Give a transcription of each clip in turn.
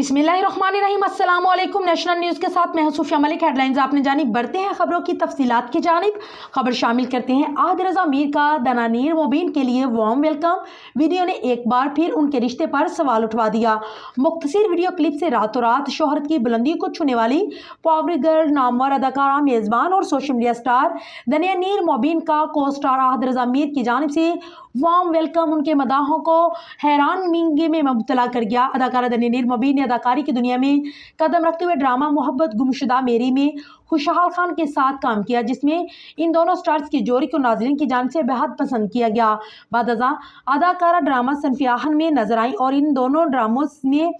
बिस्मिल्लाहिर्रहमानिर्रहीम। अस्सलाम वालेकुम। नेशनल न्यूज़ के साथ मैं सूफिया मलिक। हेडलाइंस आपने जानी, बढ़ते हैं खबरों की तफसीलात की जानिब। खबर शामिल करते हैं आहिद रज़ा मीर का दनानीर मुबीन के लिए वार्म वेलकम। वीडियो ने एक बार फिर उनके रिश्ते पर सवाल उठवा दिया। मुख्तसर वीडियो क्लिप से रातों रात शोहरत की बुलंदी को छूने वाली पावर गर्ल, नामवर अदाकारा, मेज़बान और सोशल मीडिया स्टार दनानीर मुबीन का को स्टार आहिद रज़ा मीर की जानिब से वार्म वेलकम उनके मदाहों को हैरान मिंगे में मुब्तला कर गया। अदाकारा दनानीर मुबीन ने अदाकारी की दुनिया में कदम रखते हुए ड्रामा मोहब्बत गुमशुदा मेरी में खुशहाल खान के साथ काम किया, जिसमें इन दोनों स्टार्स की जोड़ी को नाज़रीन की जान से बेहद पसंद किया गया। बादअज़ां अदाकारा ड्रामा सनफियाहन में नजर आई और इन दोनों ड्रामों में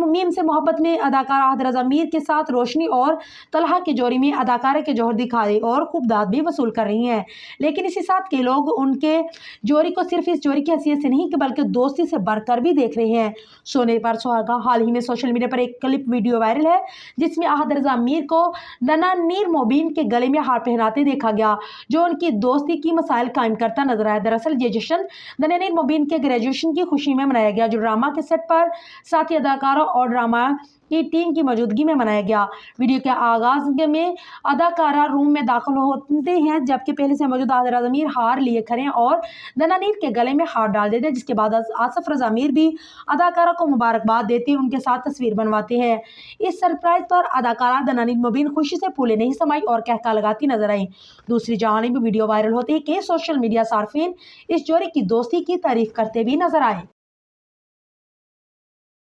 मीम से मोहब्बत में अदाकारा आहिद रज़ा मीर के साथ रोशनी और तलहा की जोड़ी में अदाकारा के जौहर दिखाए और खूब दाद भी वसूल कर रही हैं। लेकिन इसी साथ के लोग उनके जोड़ी को सिर्फ इस जोड़ी की हैसियत से नहीं बल्कि दोस्ती से बढ़कर भी देख रहे हैं। सोने पर सुहागा। हाल ही में सोशल मीडिया पर एक क्लिप वीडियो वायरल है जिसमें आहिद रज़ा मीर को दनानीर मुबीन के गले में हार पहनाते देखा गया, जो उनकी दोस्ती की मसाइल कायम करता नजर आया। दरअसल ये जश्न दनानीर मुबीन के ग्रेजुएशन की खुशी में मनाया गया, जो ड्रामा के सेट पर साथी अदाकारों और ड्रामा की टीम की मौजूदगी में मनाया गया। वीडियो के आगाज में अदाकारा रूम में दाखिल होते हैं, जबकि पहले से मौजूद आहिद रज़ा मीर हार लिए खड़े और दनानीर के गले में हार डाल देते हैं, जिसके बाद आसिफ रज़ा मीर भी अदाकारा को मुबारकबाद देते उनके साथ तस्वीर बनवाते हैं। इस सरप्राइज पर अदाकारा दनानीर मुबीन खुशी से फूले नहीं समाई और कहका लगाती नजर आई। दूसरी जानिब वीडियो वायरल होते ही कई सोशल मीडिया सार्फिन इस जोड़ी की दोस्ती की तारीफ करते भी नजर आए।